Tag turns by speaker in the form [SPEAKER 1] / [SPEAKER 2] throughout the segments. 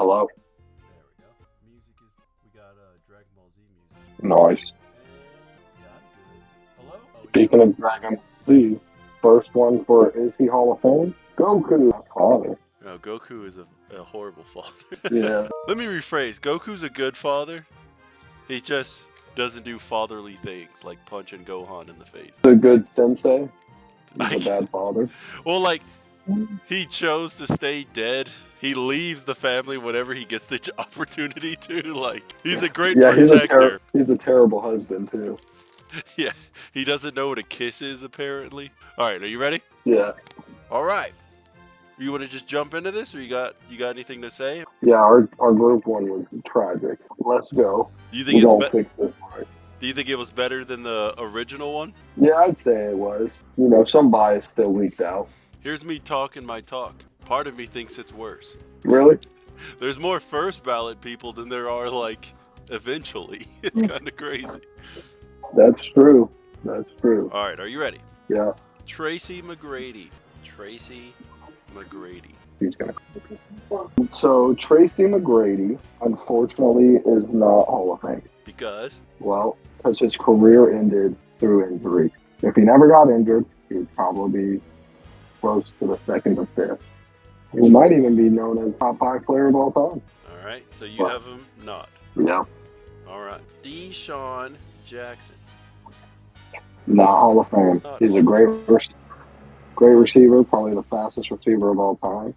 [SPEAKER 1] Hello.
[SPEAKER 2] There we go. Music is. We got Dragon Ball Z music.
[SPEAKER 1] Nice.
[SPEAKER 2] And yeah, I'm good. Hello? Oh, you
[SPEAKER 1] Speaking of Dragon Z, first one for Is He Hall of Fame? Goku. Father.
[SPEAKER 2] no, Goku is a horrible father.
[SPEAKER 1] Yeah.
[SPEAKER 2] Let me rephrase. Goku's a good father. He just doesn't do fatherly things like punching Gohan in the face.
[SPEAKER 1] He's a good sensei. He's a bad father.
[SPEAKER 2] Well, like, he chose to stay dead. He leaves the family whenever he gets the opportunity to. Like, he's a great
[SPEAKER 1] Yeah,
[SPEAKER 2] protector.
[SPEAKER 1] he's a terrible husband, too.
[SPEAKER 2] Yeah, he doesn't know what a kiss is, apparently. All right, are you ready?
[SPEAKER 1] Yeah.
[SPEAKER 2] All right. You want to just jump into this, or you got anything to say?
[SPEAKER 1] Yeah, our group one was tragic. Let's go.
[SPEAKER 2] You
[SPEAKER 1] We
[SPEAKER 2] think it's
[SPEAKER 1] don't fix this right.
[SPEAKER 2] Do you think it was better than the original one?
[SPEAKER 1] Yeah, I'd say it was. You know, some bias still leaked out.
[SPEAKER 2] Here's me talking my talk. Part of me thinks it's worse.
[SPEAKER 1] Really?
[SPEAKER 2] There's more first ballot people than there are, like, eventually. It's kind of crazy.
[SPEAKER 1] That's true. That's true.
[SPEAKER 2] All right, are you ready?
[SPEAKER 1] Yeah.
[SPEAKER 2] Tracy McGrady. Tracy McGrady.
[SPEAKER 1] He's gonna. So Tracy McGrady, unfortunately, is not Hall of Fame.
[SPEAKER 2] Because?
[SPEAKER 1] Well, because his career ended through injury. If he never got injured, he would probably be close to the second or fifth. He might even be known as top 5 player of all time.
[SPEAKER 2] All right, so you have him not.
[SPEAKER 1] Yeah.
[SPEAKER 2] All right. Deshaun Jackson.
[SPEAKER 1] Not Hall of Fame. He's a great receiver, probably the fastest receiver of all time.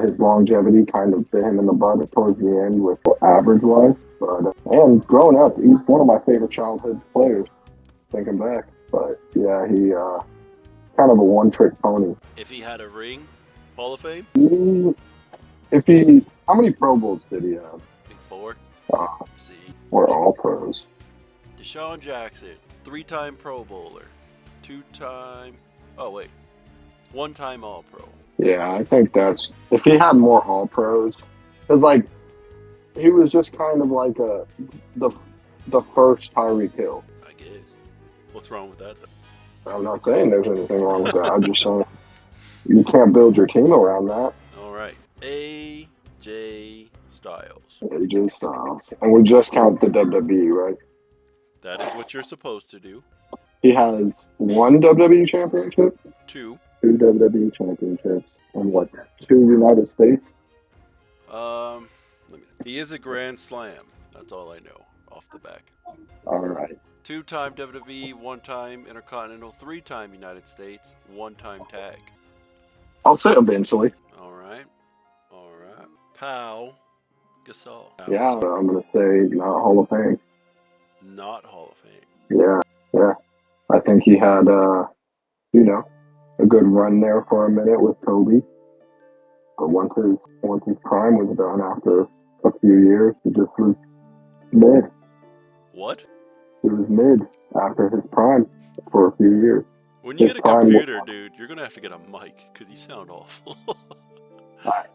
[SPEAKER 1] His longevity kind of bit him in the butt towards the end with average-wise. And growing up, he's one of my favorite childhood players, thinking back. But, yeah, he kind of a one-trick pony.
[SPEAKER 2] If he had a ring, Hall of Fame?
[SPEAKER 1] How many Pro Bowls did he have?
[SPEAKER 2] I think 4. Let's see.
[SPEAKER 1] We're all pros.
[SPEAKER 2] Deshaun Jackson, 3-time Pro Bowler, 2-time. Oh wait, 1-time All Pro.
[SPEAKER 1] Yeah, I think that's if he had more All Pros, because like he was just kind of like the first Tyreek Hill.
[SPEAKER 2] I guess. What's wrong with that though?
[SPEAKER 1] I'm not saying there's anything wrong with that. I'm just saying you can't build your team around that.
[SPEAKER 2] All right, AJ Styles.
[SPEAKER 1] AJ Styles, and we just count the WWE, right?
[SPEAKER 2] That is what you're supposed to do.
[SPEAKER 1] He has 1 WWE championship,
[SPEAKER 2] 2
[SPEAKER 1] WWE championships, and what? 2 United States.
[SPEAKER 2] He is a Grand Slam. That's all I know off the back.
[SPEAKER 1] All right.
[SPEAKER 2] 2-time WWE, 1-time Intercontinental, 3-time United States, 1-time tag.
[SPEAKER 1] I'll say eventually.
[SPEAKER 2] All right. Pau Gasol.
[SPEAKER 1] Yeah, I'm gonna say not Hall of Fame.
[SPEAKER 2] Not Hall of Fame.
[SPEAKER 1] Yeah. I think he had, a good run there for a minute with Kobe. But once his prime was done after a few years, he just was mid.
[SPEAKER 2] What?
[SPEAKER 1] He was mid after his prime for a few years.
[SPEAKER 2] When you get a computer, dude, you're going to have to get a mic because you sound awful.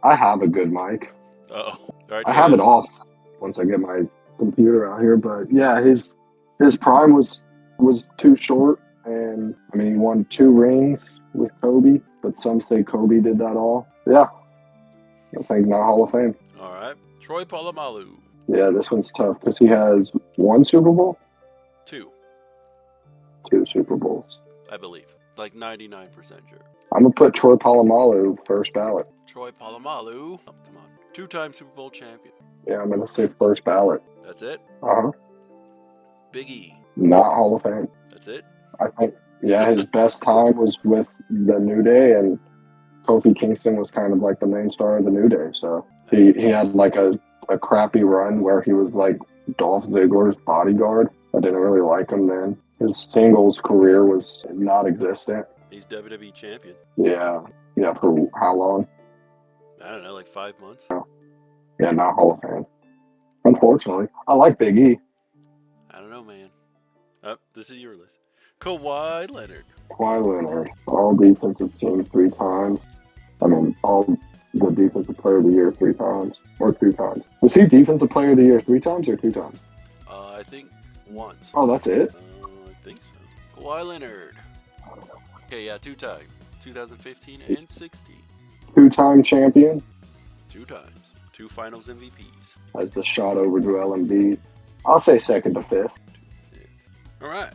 [SPEAKER 1] I have a good mic.
[SPEAKER 2] Uh-oh. All right,
[SPEAKER 1] I have it off once I get my computer out here. But yeah, his prime was too short. And I mean, he won 2 rings with Kobe, but some say Kobe did that all. Yeah. I think not Hall of Fame.
[SPEAKER 2] All right. Troy Polamalu.
[SPEAKER 1] Yeah, this one's tough because he has 1 Super Bowl?
[SPEAKER 2] 2.
[SPEAKER 1] 2 Super Bowls.
[SPEAKER 2] I believe. Like 99% sure.
[SPEAKER 1] I'm going to put Troy Polamalu first ballot.
[SPEAKER 2] Troy Polamalu. Oh, come on. 2-time Super Bowl champion.
[SPEAKER 1] Yeah, I'm going to say first ballot.
[SPEAKER 2] That's it?
[SPEAKER 1] Uh-huh.
[SPEAKER 2] Big E.
[SPEAKER 1] Not Hall of Fame.
[SPEAKER 2] That's it?
[SPEAKER 1] I think, yeah, his best time was with the New Day, and Kofi Kingston was kind of like the main star of the New Day. So he had like a crappy run where he was like Dolph Ziggler's bodyguard. I didn't really like him then. His singles career was non-existent.
[SPEAKER 2] He's WWE champion.
[SPEAKER 1] Yeah, for how long?
[SPEAKER 2] I don't know, like 5 months?
[SPEAKER 1] Yeah, not Hall of Fame. Unfortunately. I like Big E.
[SPEAKER 2] I don't know, man. This is your list. Kawhi Leonard.
[SPEAKER 1] Kawhi Leonard. All defensive team 3 times. I mean, all the defensive player of the year 3 times. Or 2 times. Was he defensive player of the year 3 times or 2 times?
[SPEAKER 2] I think once.
[SPEAKER 1] Oh, that's it?
[SPEAKER 2] I think so. Kawhi Leonard. Okay, yeah, 2 times. 2015 and 16.
[SPEAKER 1] 2-time champion?
[SPEAKER 2] 2 times. 2 Finals MVPs.
[SPEAKER 1] As the shot over Joel Embiid. I'll say second to fifth.
[SPEAKER 2] All right.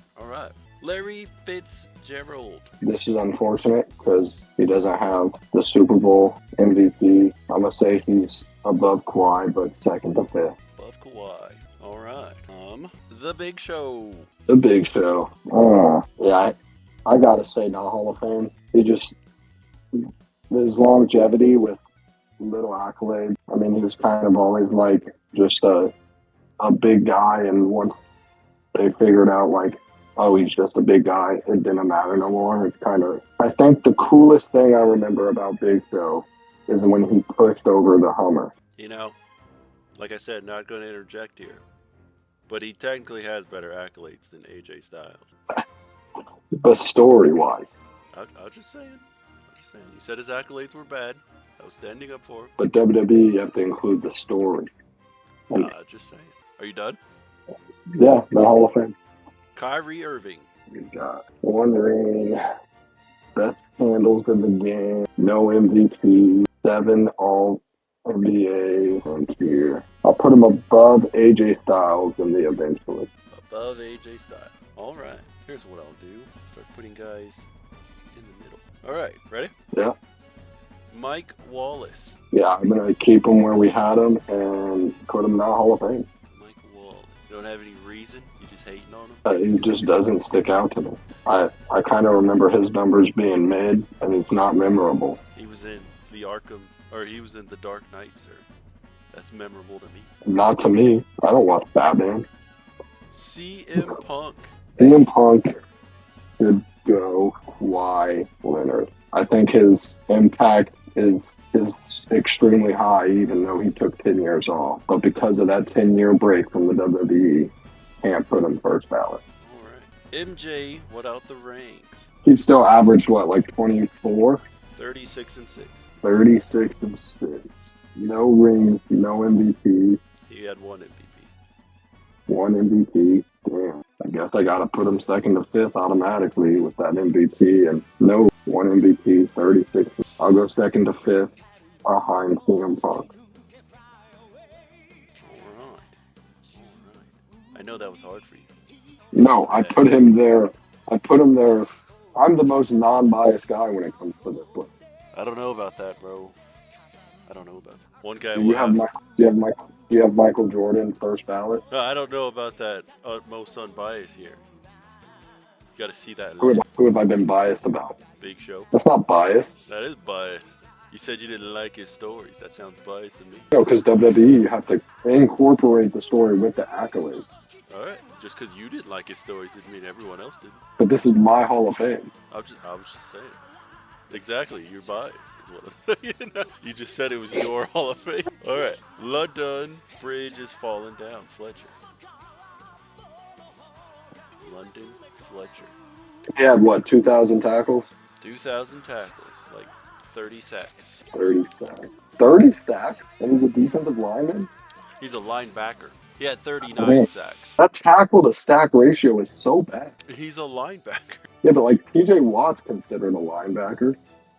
[SPEAKER 2] Larry Fitzgerald.
[SPEAKER 1] This is unfortunate because he doesn't have the Super Bowl MVP. I'm going to say he's above Kawhi, but second to fifth.
[SPEAKER 2] Above Kawhi. All right. The Big Show.
[SPEAKER 1] The Big Show. Yeah, I got to say not Hall of Fame. His longevity with little accolades. I mean, he was kind of always like just a big guy, and once they figured out like, oh, he's just a big guy, it didn't matter no more. It's kind of, I think the coolest thing I remember about Big Show is when he pushed over the Hummer.
[SPEAKER 2] You know, like I said, not going to interject here, but he technically has better accolades than AJ Styles.
[SPEAKER 1] But story-wise.
[SPEAKER 2] I'll just saying. You said his accolades were bad. I was standing up for him.
[SPEAKER 1] But WWE, you have to include the story.
[SPEAKER 2] Just saying. Are you done?
[SPEAKER 1] Yeah, the Hall of Fame.
[SPEAKER 2] Kyrie Irving.
[SPEAKER 1] We got 1 ring, best handles in the game, no MVP, 7 All-NBA from here. I'll put him above AJ Styles in the eventually.
[SPEAKER 2] Above AJ Styles. All right. Here's what I'll do. Start putting guys in the middle. All right. Ready?
[SPEAKER 1] Yeah.
[SPEAKER 2] Mike Wallace.
[SPEAKER 1] Yeah, I'm going to keep him where we had him and put him in the Hall of Fame.
[SPEAKER 2] Mike Wallace. You don't have any reason? You just hating on him?
[SPEAKER 1] He just doesn't stick out to me. I kind of remember his numbers being mid, and it's not memorable.
[SPEAKER 2] He was in he was in The Dark Knight, sir. That's memorable to me.
[SPEAKER 1] Not to me. I don't watch Batman.
[SPEAKER 2] CM Punk.
[SPEAKER 1] CM Punk should go Kawhi Leonard. I think his impact is extremely high, even though he took 10 years off. But because of that 10-year break from the WWE, can't put him first ballot.
[SPEAKER 2] All right. MJ without the rings.
[SPEAKER 1] He still averaged, what, like 24?
[SPEAKER 2] 36 and 6.
[SPEAKER 1] 36 and 6. No rings, no MVP.
[SPEAKER 2] He had 1 MVP.
[SPEAKER 1] 1 MVP. Damn. I guess I got to put him second to fifth automatically with that MVP. And no 1 MVP, 36. I'll go second to fifth behind CM Punk.
[SPEAKER 2] All right. I know that was hard for you.
[SPEAKER 1] No, I put him there. I'm the most non-biased guy when it comes to this one.
[SPEAKER 2] I don't know about that, bro. I don't know about that. One guy
[SPEAKER 1] Do you have Michael Jordan first ballot?
[SPEAKER 2] No, I don't know about that most unbiased here. You got to see that.
[SPEAKER 1] Who have I been biased about?
[SPEAKER 2] Big Show.
[SPEAKER 1] That's not biased.
[SPEAKER 2] That is biased. You said you didn't like his stories. That sounds biased to me.
[SPEAKER 1] No, because WWE, you have to incorporate the story with the accolades.
[SPEAKER 2] All right. Just because you didn't like his stories didn't mean everyone else did.
[SPEAKER 1] But this is my Hall of Fame.
[SPEAKER 2] I was just saying. Exactly. You're biased is what I'm saying. You just said it was your Hall of Fame. All right. London Bridge is falling down. Fletcher. London Fletcher.
[SPEAKER 1] He had, what, 2,000 tackles?
[SPEAKER 2] 2,000 tackles. Like 30 sacks.
[SPEAKER 1] 30 sacks. 30 sacks? And he's a defensive lineman?
[SPEAKER 2] He's a linebacker. He had 39 sacks.
[SPEAKER 1] That tackle to sack ratio is so bad.
[SPEAKER 2] He's a linebacker.
[SPEAKER 1] Yeah, but like TJ Watt's considered a linebacker.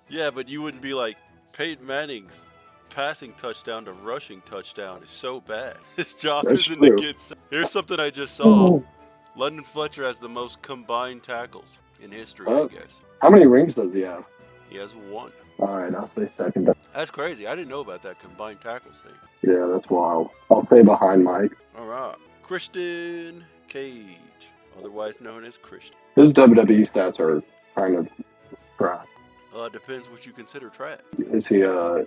[SPEAKER 2] Yeah, but you wouldn't be like Peyton Manning's passing touchdown to rushing touchdown is so bad. His job isn't to get. Here's something I just saw. London Fletcher has the most combined tackles in history, I guess.
[SPEAKER 1] How many rings does he have?
[SPEAKER 2] He has 1.
[SPEAKER 1] All right, I'll say second.
[SPEAKER 2] That's crazy. I didn't know about that combined tackles thing.
[SPEAKER 1] Yeah, that's wild. I'll say behind Mike.
[SPEAKER 2] All right. Christian Cage, otherwise known as Christian.
[SPEAKER 1] His WWE stats are kind of trash.
[SPEAKER 2] Depends what you consider trash.
[SPEAKER 1] Is he a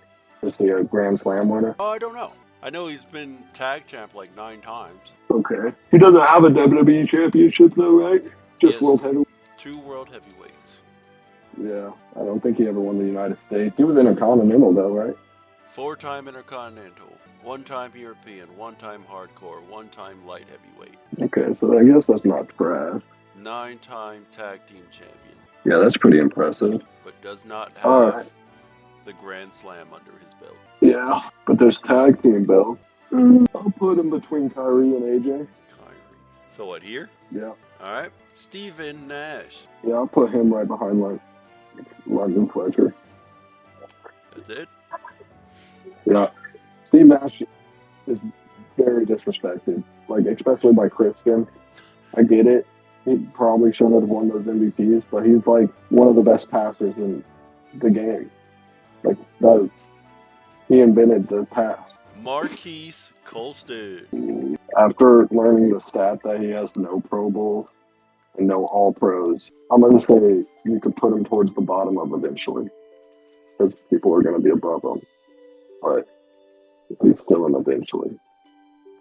[SPEAKER 1] Grand Slam winner?
[SPEAKER 2] Oh, I don't know. I know he's been tag champ like 9 times.
[SPEAKER 1] Okay. He doesn't have a WWE championship though, right? Just world heavyweight.
[SPEAKER 2] 2 world heavyweights.
[SPEAKER 1] Yeah, I don't think he ever won the United States. He was Intercontinental though, right?
[SPEAKER 2] 4-time Intercontinental, 1-time European, 1-time Hardcore, 1-time Light Heavyweight.
[SPEAKER 1] Okay, so I guess that's not trash.
[SPEAKER 2] 9-time Tag Team Champion.
[SPEAKER 1] Yeah, that's pretty impressive.
[SPEAKER 2] But does not have the Grand Slam under his belt.
[SPEAKER 1] Yeah, but there's tag team belts. I'll put him between Kyrie and AJ.
[SPEAKER 2] Kyrie. So what, here?
[SPEAKER 1] Yeah.
[SPEAKER 2] All right. Stephen Nash.
[SPEAKER 1] Yeah, I'll put him right behind London Fletcher.
[SPEAKER 2] That's it?
[SPEAKER 1] Yeah. Steve Nash is very disrespected, like especially by Christian. I get it. He probably should have won those MVPs, but he's like one of the best passers in the game. Like that, he invented the pass.
[SPEAKER 2] Marquise Colston.
[SPEAKER 1] After learning the stat that he has no Pro Bowls and no All Pros, I'm gonna say you could put him towards the bottom of eventually, because people are gonna be above him, but he's still in eventually.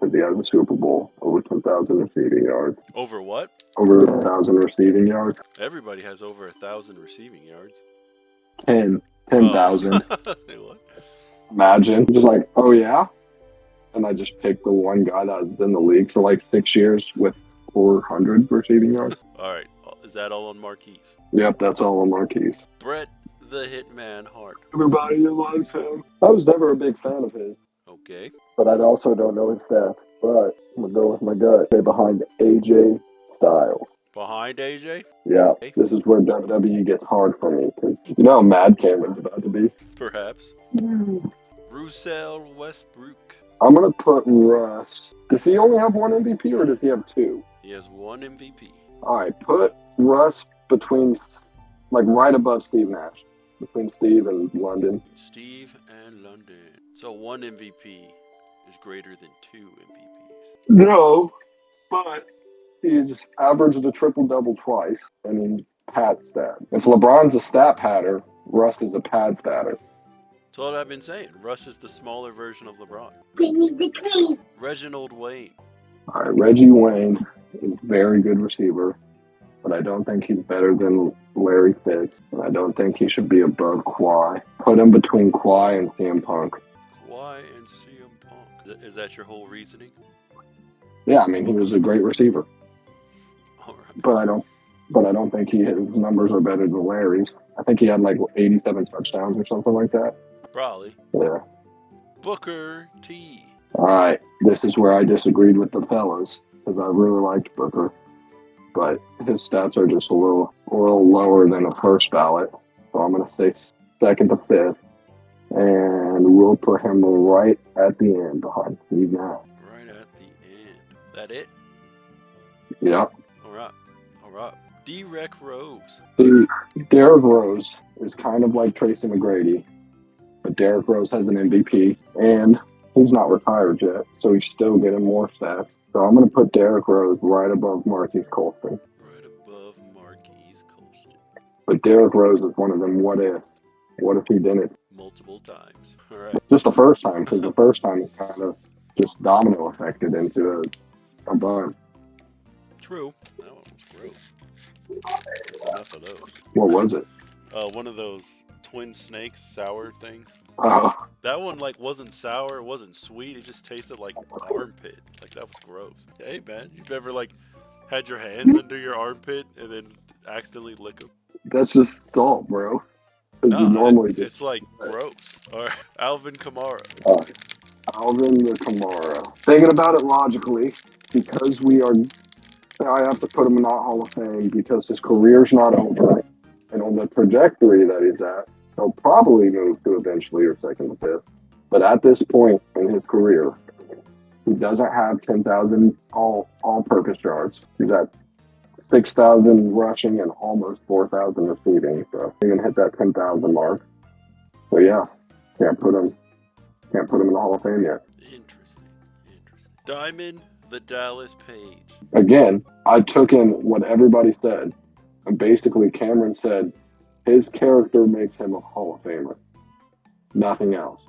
[SPEAKER 1] Because he has a Super Bowl, over 10,000 receiving yards.
[SPEAKER 2] Over what?
[SPEAKER 1] Over 1,000 receiving yards.
[SPEAKER 2] Everybody has over 1,000 receiving yards.
[SPEAKER 1] 10,000.
[SPEAKER 2] What?
[SPEAKER 1] Imagine. Just like, oh yeah? And I just picked the one guy that was in the league for like 6 years with 400 receiving yards.
[SPEAKER 2] All right. Is that all on Marquise?
[SPEAKER 1] Yep, that's all on Marquise.
[SPEAKER 2] Bret the Hitman Hart.
[SPEAKER 1] Everybody loves him. I was never a big fan of his.
[SPEAKER 2] Okay.
[SPEAKER 1] But I also don't know his stats. But I'm going to go with my gut. Stay behind AJ Styles.
[SPEAKER 2] Behind AJ?
[SPEAKER 1] Yeah. Okay. This is where WWE gets hard for me. Because you know how mad Cameron's about to be?
[SPEAKER 2] Perhaps. Russell Westbrook.
[SPEAKER 1] I'm going to put Russ. Does he only have one MVP or does he have two?
[SPEAKER 2] He has one MVP. All
[SPEAKER 1] right. Put Russ between, like, right above Steve Nash. Between Steve and London.
[SPEAKER 2] Steve and London. So one MVP is greater than two MVPs.
[SPEAKER 1] No, but he's averaged a triple-double twice. I mean, pad stat. If LeBron's a stat patter, Russ is a pad statter.
[SPEAKER 2] That's all I've been saying. Russ is the smaller version of LeBron.
[SPEAKER 3] They need the key.
[SPEAKER 2] Reginald Wayne.
[SPEAKER 1] All right, Reggie Wayne is a very good receiver, but I don't think he's better than Larry Fitz, and I don't think he should be above Kawhi. Put him between Kawhi and CM Punk.
[SPEAKER 2] Kawhi and CM Punk. Is that your whole reasoning?
[SPEAKER 1] Yeah, I mean, he was a great receiver.
[SPEAKER 2] All right.
[SPEAKER 1] But I don't think his numbers are better than Larry's. I think he had like 87 touchdowns or something like that.
[SPEAKER 2] Probably.
[SPEAKER 1] Yeah.
[SPEAKER 2] Booker T.
[SPEAKER 1] All right, this is where I disagreed with the fellas because I really liked Booker, but his stats are just a little lower than a first ballot. So I'm gonna say second to fifth, and we'll put him right at the end behind Steve Nash.
[SPEAKER 2] Right at the end. That it?
[SPEAKER 1] Yeah.
[SPEAKER 2] All right. Derrick Rose.
[SPEAKER 1] See, Derrick Rose is kind of like Tracy McGrady, but Derrick Rose has an MVP, and he's not retired yet, so he's still getting more stats. So I'm going to put Derrick Rose right above Marquise Colston.
[SPEAKER 2] Right above Marquise Colston.
[SPEAKER 1] But Derrick Rose is one of them what if he didn't?
[SPEAKER 2] Multiple times. All right.
[SPEAKER 1] Just the first time, because the first time it kind of just domino affected into a bun.
[SPEAKER 2] True. That one was gross. Enough of those.
[SPEAKER 1] What was it?
[SPEAKER 2] One of those twin snakes sour things.
[SPEAKER 1] Oh.
[SPEAKER 2] That one wasn't sour, it wasn't sweet, it just tasted like armpit. Like that was gross. Hey man, you've ever had your hands under your armpit and then accidentally lick them?
[SPEAKER 1] That's just salt, bro.
[SPEAKER 2] No,
[SPEAKER 1] normally
[SPEAKER 2] it's gross. All right, Alvin Kamara.
[SPEAKER 1] Alvin the Kamara. Thinking about it logically, because I have to put him not Hall of Fame because his career's not over, and on the trajectory that he's at, he'll probably move to eventually or second to fifth. But at this point in his career, he doesn't have 10,000 all-purpose yards. He's at 6,000 rushing and almost 4,000 receiving. So he can hit that 10,000 mark. So yeah, can't put him in the Hall of Fame yet.
[SPEAKER 2] Interesting. Diamond the Dallas Page.
[SPEAKER 1] Again, I took in what everybody said, and basically Cameron said his character makes him a Hall of Famer. Nothing else.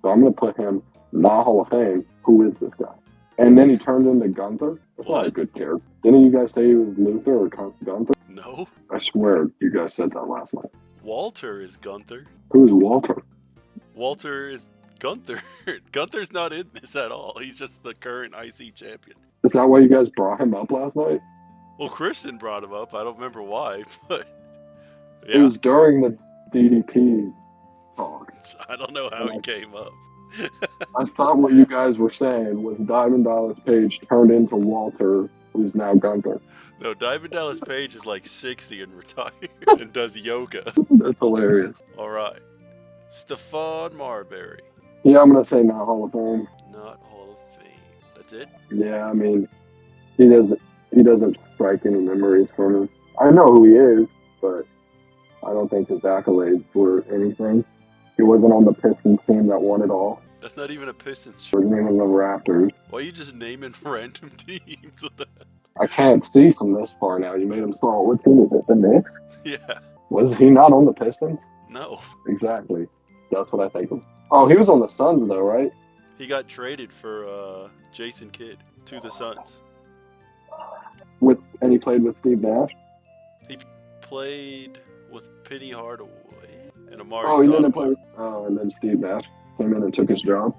[SPEAKER 1] So I'm going to put him not Hall of Fame. Who is this guy? And then he turned into Gunther. That's not a good character. Didn't you guys say he was Luther or Gunther?
[SPEAKER 2] No.
[SPEAKER 1] I swear you guys said that last night.
[SPEAKER 2] Walter is Gunther.
[SPEAKER 1] Who is Walter?
[SPEAKER 2] Walter is Gunther. Gunther's not in this at all. He's just the current IC champion.
[SPEAKER 1] Is that why you guys brought him up last night?
[SPEAKER 2] Well, Christian brought him up. I don't remember why, but yeah.
[SPEAKER 1] It was during the DDP talk.
[SPEAKER 2] I don't know how he came up.
[SPEAKER 1] I thought what you guys were saying was Diamond Dallas Page turned into Walter, who's now Gunther.
[SPEAKER 2] No, Diamond Dallas Page is 60 and retired and does yoga.
[SPEAKER 1] That's hilarious.
[SPEAKER 2] All right. Stephon Marbury.
[SPEAKER 1] Yeah, I'm gonna say not Hall of Fame.
[SPEAKER 2] Not Hall of Fame. That's it?
[SPEAKER 1] Yeah, I mean, he doesn't he doesn't strike any memories for me. I know who he is, but I don't think his accolades were anything. He wasn't on the Pistons team that won it all.
[SPEAKER 2] That's not even a Pistons
[SPEAKER 1] He
[SPEAKER 2] shirt.
[SPEAKER 1] wasn't even the Raptors.
[SPEAKER 2] Why are you just naming random teams? What the hell?
[SPEAKER 1] I can't see from this far now. You made him small. What team is it? The Knicks?
[SPEAKER 2] Yeah.
[SPEAKER 1] Was he not on the Pistons?
[SPEAKER 2] No.
[SPEAKER 1] Exactly. That's what I think of. Oh, he was on the Suns though, right?
[SPEAKER 2] He got traded for Jason Kidd to the Suns.
[SPEAKER 1] And he played with Steve Nash.
[SPEAKER 2] He played with Penny Hardaway and Amari
[SPEAKER 1] Oh, he didn't
[SPEAKER 2] Stoudemire.
[SPEAKER 1] play. Oh, and then Steve Nash came in and took his job.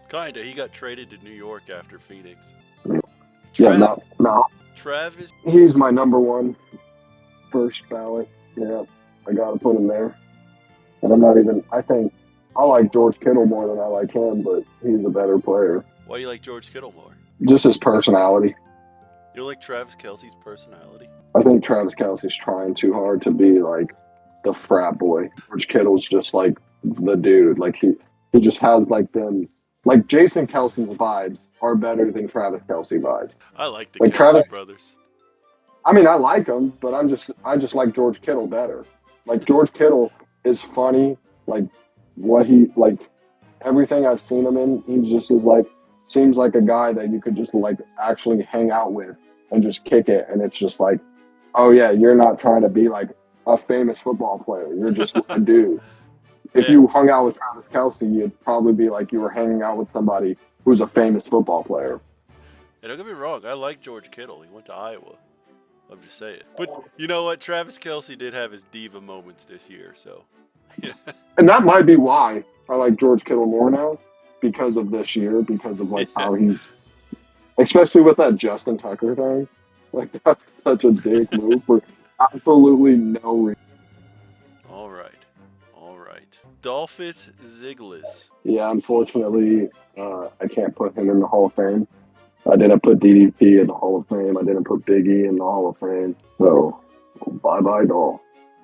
[SPEAKER 2] Kinda. He got traded to New York after Phoenix.
[SPEAKER 1] Yeah, no.
[SPEAKER 2] Travis.
[SPEAKER 1] He's my number one first ballot. Yeah, I gotta put him there. And I'm not even. I think I like George Kittle more than I like him, but he's a better player.
[SPEAKER 2] Why do you like George Kittle more?
[SPEAKER 1] Just his personality.
[SPEAKER 2] You don't like Travis Kelce's personality?
[SPEAKER 1] I think Travis Kelce's trying too hard to be like the frat boy. George Kittle's just like the dude. Like he just has like them. Like Jason Kelce's vibes are better than Travis Kelce vibes.
[SPEAKER 2] I like the
[SPEAKER 1] Like
[SPEAKER 2] Kelce brothers.
[SPEAKER 1] I mean, I like him, but I just like George Kittle better. Like George Kittle is funny. Like everything I've seen him in, he just is like seems like a guy that you could just like actually hang out with and just kick it. And it's just like, oh yeah, you're not trying to be like a famous football player. You're just a dude. If you hung out with Travis Kelce, you'd probably be like you were hanging out with somebody who's a famous football player.
[SPEAKER 2] And don't get me wrong, I like George Kittle. He went to Iowa. I'm just saying. But you know what? Travis Kelce did have his diva moments this year, so yeah.
[SPEAKER 1] And that might be why I like George Kittle more now, because of this year, because of like how he's, especially with that Justin Tucker thing. Like that's such a dick move for absolutely no reason.
[SPEAKER 2] All right. Dolphus Ziggler.
[SPEAKER 1] Yeah, unfortunately, I can't put him in the Hall of Fame. I didn't put DDP in the Hall of Fame. I didn't put Big E in the Hall of Fame. So, bye-bye, Dolph.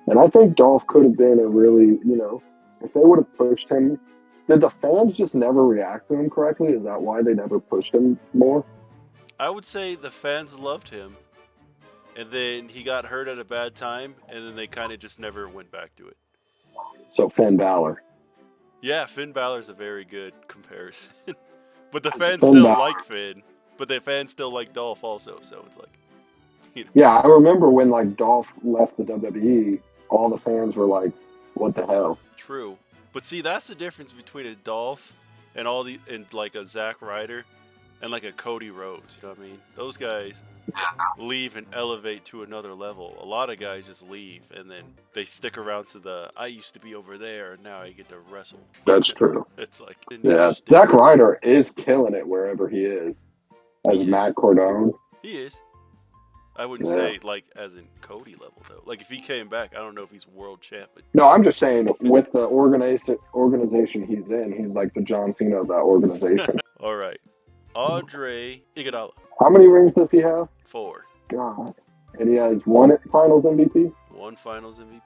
[SPEAKER 1] And I think Dolph could have been a really, if they would have pushed him, did the fans just never react to him correctly? Is that why they never pushed him more?
[SPEAKER 2] I would say the fans loved him, and then he got hurt at a bad time, and then they kind of just never went back to it.
[SPEAKER 1] So, Finn Balor.
[SPEAKER 2] Yeah, Finn Balor's a very good comparison. But the fans still like Finn, but the fans still like Dolph also, so it's like,
[SPEAKER 1] Yeah, I remember when, like, Dolph left the WWE, all the fans were like, what the hell?
[SPEAKER 2] True. But see, that's the difference between a Dolph and like a Zack Ryder and like a Cody Rhodes, you know what I mean? Those guys leave and elevate to another level. A lot of guys just leave and then they stick around to I used to be over there and now I get to wrestle.
[SPEAKER 1] That's true.
[SPEAKER 2] It's like,
[SPEAKER 1] yeah, Zack Ryder is killing it wherever he is. As Matt Cordone.
[SPEAKER 2] He is. I wouldn't say like as in Cody level though. Like if he came back, I don't know if he's world champ. But...
[SPEAKER 1] No, I'm just saying with the organization he's in, he's like the John Cena of that organization.
[SPEAKER 2] All right, Andre Iguodala.
[SPEAKER 1] How many rings does he have?
[SPEAKER 2] 4.
[SPEAKER 1] God, and he has 1 Finals MVP.
[SPEAKER 2] 1 Finals MVP.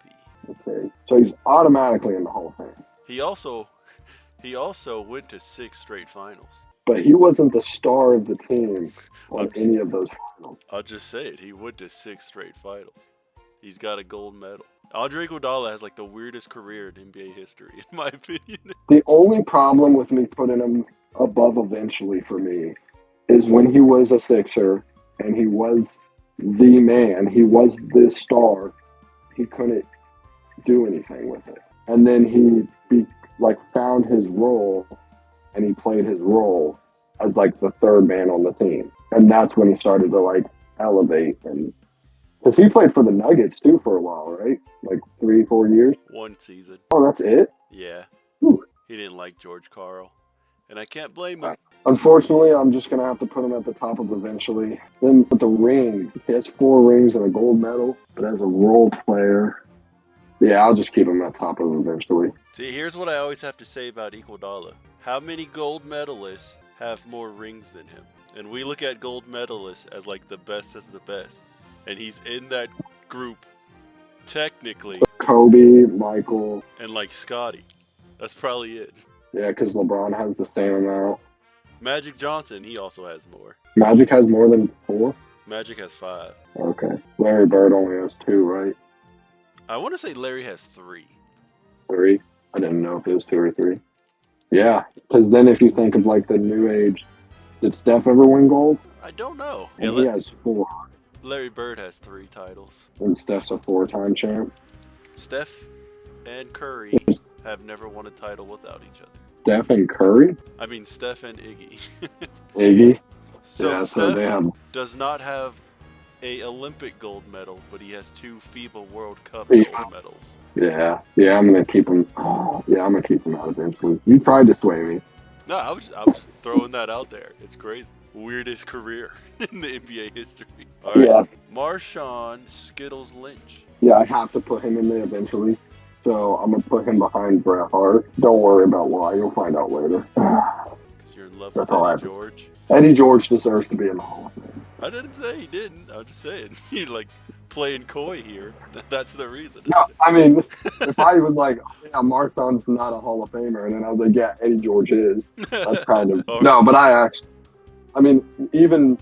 [SPEAKER 1] Okay, so he's automatically in the Hall of Fame.
[SPEAKER 2] He also went to 6 straight finals.
[SPEAKER 1] But he wasn't the star of the team on any of those finals.
[SPEAKER 2] I'll just say it. He went to 6 straight finals. He's got a gold medal. Andre Iguodala has like the weirdest career in NBA history, in my opinion.
[SPEAKER 1] The only problem with me putting him above eventually for me is when he was a Sixer and he was the man, he was the star, he couldn't do anything with it. And then he found his role and he played his role as like the third man on the team. And that's when he started to like elevate. And because he played for the Nuggets too for a while, right? Like 3-4 years.
[SPEAKER 2] 1 season.
[SPEAKER 1] Oh, that's it?
[SPEAKER 2] Yeah.
[SPEAKER 1] Whew.
[SPEAKER 2] He didn't like George Karl. And I can't blame him.
[SPEAKER 1] Unfortunately, I'm just going to have to put him at the top of eventually. Then with the ring, he has 4 rings and a gold medal. But as a role player, yeah, I'll just keep him at top of eventually.
[SPEAKER 2] See, here's what I always have to say about Iguodala. How many gold medalists have more rings than him? And we look at gold medalists as like the best as the best. And he's in that group, technically.
[SPEAKER 1] Kobe, Michael.
[SPEAKER 2] And like Scotty. That's probably it.
[SPEAKER 1] Yeah, because LeBron has the same amount.
[SPEAKER 2] Magic Johnson, he also has more.
[SPEAKER 1] Magic has more than 4?
[SPEAKER 2] Magic has 5.
[SPEAKER 1] Okay. Larry Bird only has 2, right?
[SPEAKER 2] I want to say Larry has 3.
[SPEAKER 1] 3? I didn't know if it was 2 or 3. Yeah, because then if you think of like the new age, did Steph ever win gold?
[SPEAKER 2] I don't know.
[SPEAKER 1] And he has 4.
[SPEAKER 2] Larry Bird has 3 titles.
[SPEAKER 1] And Steph's a 4-time champ.
[SPEAKER 2] Steph and Curry have never won a title without each other.
[SPEAKER 1] Steph and Curry?
[SPEAKER 2] I mean, Steph and Iggy.
[SPEAKER 1] Iggy?
[SPEAKER 2] So
[SPEAKER 1] yeah,
[SPEAKER 2] Steph does not have a Olympic gold medal, but he has 2 FIBA World Cup gold medals.
[SPEAKER 1] Yeah, I'm gonna keep him. Oh, yeah, I'm gonna keep him out eventually. You tried to sway me.
[SPEAKER 2] No, I was throwing that out there. It's crazy. Weirdest career in the NBA history. All right.
[SPEAKER 1] Yeah.
[SPEAKER 2] Marshawn Skittles Lynch.
[SPEAKER 1] Yeah, I have to put him in there eventually. So I'm gonna put him behind Bret Hart. Don't worry about why. You'll find out later.
[SPEAKER 2] Because you're in love with Eddie George.
[SPEAKER 1] Eddie George deserves to be in the Hall of Fame.
[SPEAKER 2] I didn't say he didn't. I'm just saying he's like playing coy here. That's the reason.
[SPEAKER 1] No, I mean, if I was like, oh, yeah, Marshawn's not a Hall of Famer, and then I was like, yeah, Eddie George is. That's kind of no, but I mean, even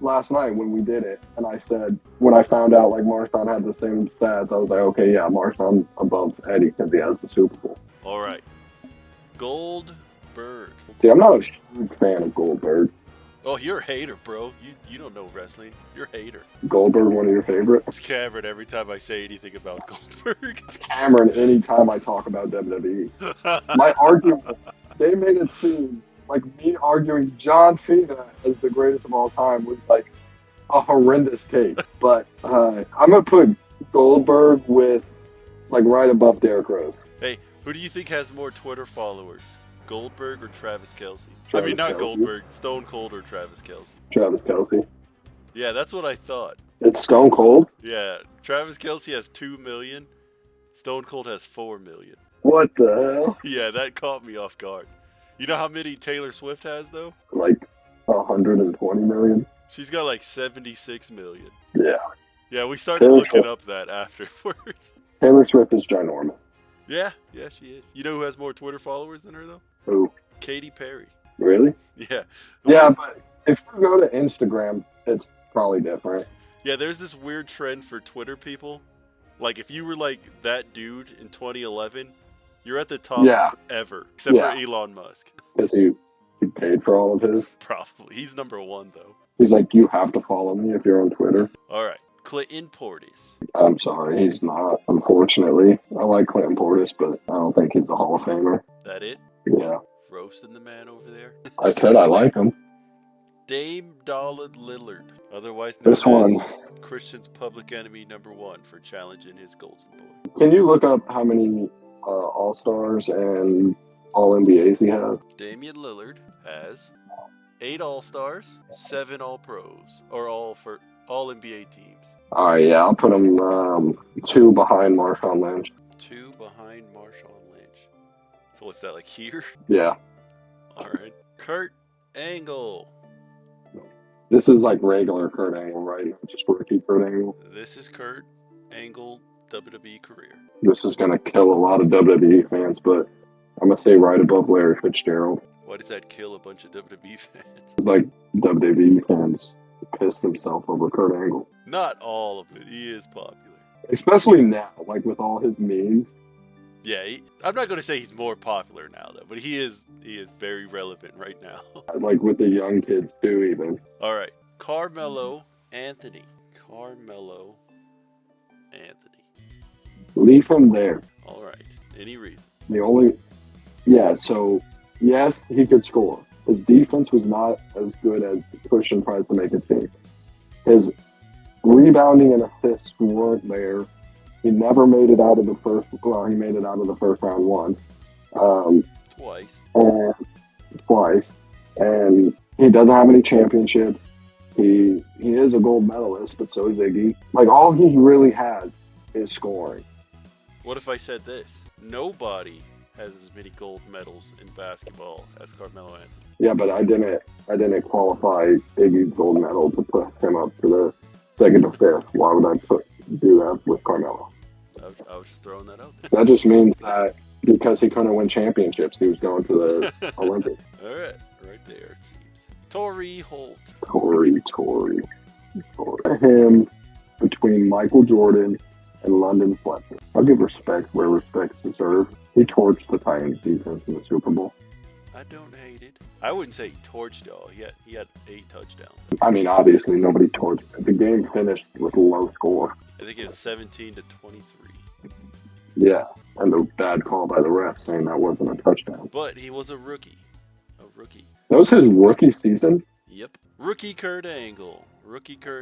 [SPEAKER 1] last night when we did it, and I said when I found out like Marshawn had the same stats, I was like, okay, yeah, Marshawn above Eddie because he has the Super Bowl.
[SPEAKER 2] All right, Goldberg.
[SPEAKER 1] See, I'm not a huge fan of Goldberg.
[SPEAKER 2] Oh, you're a hater, bro. You don't know wrestling. You're a hater.
[SPEAKER 1] Goldberg, one of your favorites?
[SPEAKER 2] It's Cameron every time I say anything about Goldberg.
[SPEAKER 1] It's Cameron anytime I talk about WWE. My argument, they made it seem like me arguing John Cena as the greatest of all time was like a horrendous take. But I'm going to put Goldberg with like right above Derrick Rose.
[SPEAKER 2] Hey, who do you think has more Twitter followers? Goldberg or Travis Kelce?
[SPEAKER 1] Travis
[SPEAKER 2] I mean, not
[SPEAKER 1] Kelce.
[SPEAKER 2] Goldberg. Stone Cold or Travis Kelce?
[SPEAKER 1] Travis Kelce.
[SPEAKER 2] Yeah, that's what I thought.
[SPEAKER 1] It's Stone Cold?
[SPEAKER 2] Yeah, Travis Kelce has 2 million. Stone Cold has 4 million.
[SPEAKER 1] What the hell?
[SPEAKER 2] Yeah, that caught me off guard. You know how many Taylor Swift has, though?
[SPEAKER 1] Like 120 million?
[SPEAKER 2] She's got like 76 million.
[SPEAKER 1] Yeah.
[SPEAKER 2] Yeah, we started looking up that afterwards.
[SPEAKER 1] Taylor Swift is ginormous.
[SPEAKER 2] Yeah, she is. You know who has more Twitter followers than her, though?
[SPEAKER 1] Who?
[SPEAKER 2] Katy Perry.
[SPEAKER 1] Really?
[SPEAKER 2] Yeah.
[SPEAKER 1] Yeah, but if you go to Instagram, it's probably different.
[SPEAKER 2] Yeah, there's this weird trend for Twitter people. Like, if you were like that dude in 2011, you're at the top ever, except for Elon Musk.
[SPEAKER 1] Because he paid for all of his?
[SPEAKER 2] Probably. He's number 1, though.
[SPEAKER 1] He's like, you have to follow me if you're on Twitter.
[SPEAKER 2] All right. Clinton Portis.
[SPEAKER 1] I'm sorry, he's not, unfortunately. I like Clinton Portis, but I don't think he's a Hall of Famer.
[SPEAKER 2] That it?
[SPEAKER 1] Yeah.
[SPEAKER 2] Roasting the man over there.
[SPEAKER 1] I said I like him.
[SPEAKER 2] Dame Dollard Lillard, otherwise known as Christian's public enemy number 1 for challenging his golden boy.
[SPEAKER 1] Can you look up how many All-Stars and All-NBAs he has?
[SPEAKER 2] Damian Lillard has 8 All-Stars, 7 All-Pros, or all NBA teams.
[SPEAKER 1] All right, yeah, I'll put him 2 behind Marshawn Lynch.
[SPEAKER 2] 2 behind Marshawn Lynch. So what's that, like here?
[SPEAKER 1] Yeah.
[SPEAKER 2] All right. Kurt Angle.
[SPEAKER 1] This is like regular Kurt Angle, right? Not just rookie Kurt Angle.
[SPEAKER 2] This is Kurt Angle WWE career.
[SPEAKER 1] This is going to kill a lot of WWE fans, but I'm going to say right above Larry Fitzgerald.
[SPEAKER 2] Why does that kill a bunch of WWE fans?
[SPEAKER 1] Like WWE fans piss themselves over Kurt Angle.
[SPEAKER 2] Not all of it. He is popular.
[SPEAKER 1] Especially now, like with all his memes.
[SPEAKER 2] Yeah, I'm not going to say he's more popular now, though, but he is very relevant right now.
[SPEAKER 1] Like with the young kids, too, even.
[SPEAKER 2] All right. Carmelo Anthony.
[SPEAKER 1] Leave him there.
[SPEAKER 2] All right. Any reason?
[SPEAKER 1] So, yes, he could score. His defense was not as good as Christian tries to make it seem. His rebounding and assists weren't there. He never made it out of the first. Well, he made it out of the first round once. Twice. And he doesn't have any championships. He is a gold medalist, but so is Iggy. Like, all he really has is scoring.
[SPEAKER 2] What if I said this? Nobody has as many gold medals in basketball as Carmelo Anthony.
[SPEAKER 1] Yeah, but I didn't qualify Iggy's gold medal to put him up to the second or fifth. Why would I do that with Carmelo?
[SPEAKER 2] I was just throwing that out there.
[SPEAKER 1] That just means that Because he couldn't win championships. He was going to the Olympics.
[SPEAKER 2] All right. Right there, it seems. Torrey Holt.
[SPEAKER 1] Tory. Him between Michael Jordan and London Fletcher. I'll give respect where respect's deserved. He torched the Titans defense in the Super Bowl.
[SPEAKER 2] I don't hate it. I wouldn't say he torched all. He had 8 touchdowns.
[SPEAKER 1] I mean, obviously nobody torched it. The game finished with a low score.
[SPEAKER 2] I think it was 17-23.
[SPEAKER 1] Yeah, and the bad call by the ref saying that wasn't a touchdown.
[SPEAKER 2] But he was a rookie.
[SPEAKER 1] That was his rookie season?
[SPEAKER 2] Yep. Rookie Kurt Angle. Where's he going?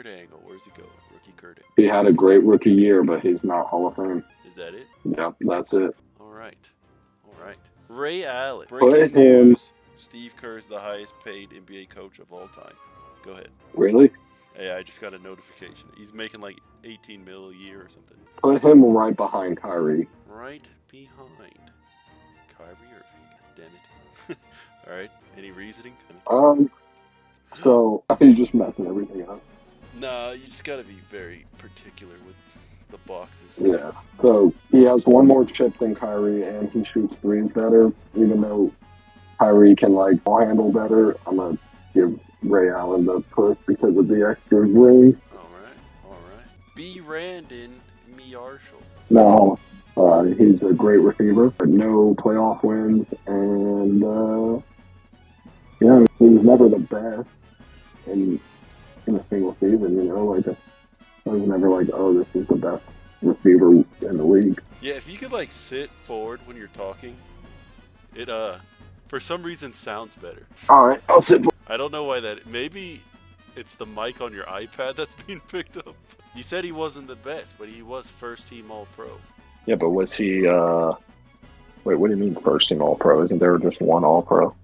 [SPEAKER 2] Rookie Kurt Angle.
[SPEAKER 1] He had a great rookie year, but he's not Hall of Fame.
[SPEAKER 2] Is that it?
[SPEAKER 1] Yep, that's it.
[SPEAKER 2] All right. Ray Allen.
[SPEAKER 1] Put
[SPEAKER 2] Breaking
[SPEAKER 1] him.
[SPEAKER 2] news. Steve Kerr's the highest paid NBA coach of all time. Go ahead.
[SPEAKER 1] Really?
[SPEAKER 2] Hey, I just got a notification. He's making like $18 million a year or something.
[SPEAKER 1] Put him right behind Kyrie.
[SPEAKER 2] Right behind Kyrie Irving. Damn it. All right. Any reasoning?
[SPEAKER 1] So he's just messing everything up.
[SPEAKER 2] Nah, you just gotta be very particular with the boxes.
[SPEAKER 1] Yeah. So he has one more chip than Kyrie, and he shoots threes better. Even though Kyrie can ball handle better, I'm gonna give Ray Allen the push because of the extra rings.
[SPEAKER 2] All right. B. Randon Marshall.
[SPEAKER 1] No, he's a great receiver, but no playoff wins, and he was never the best in a single season. I was never this is the best receiver in the league.
[SPEAKER 2] Yeah, if you could sit forward when you're talking, it for some reason sounds better.
[SPEAKER 1] All right, I'll sit.
[SPEAKER 2] I don't know why that. Maybe it's the mic on your iPad that's being picked up. You said he wasn't the best, but he was first team All-Pro.
[SPEAKER 3] Yeah, but was he? Wait, what do you mean first team All-Pro? Isn't there just one All-Pro?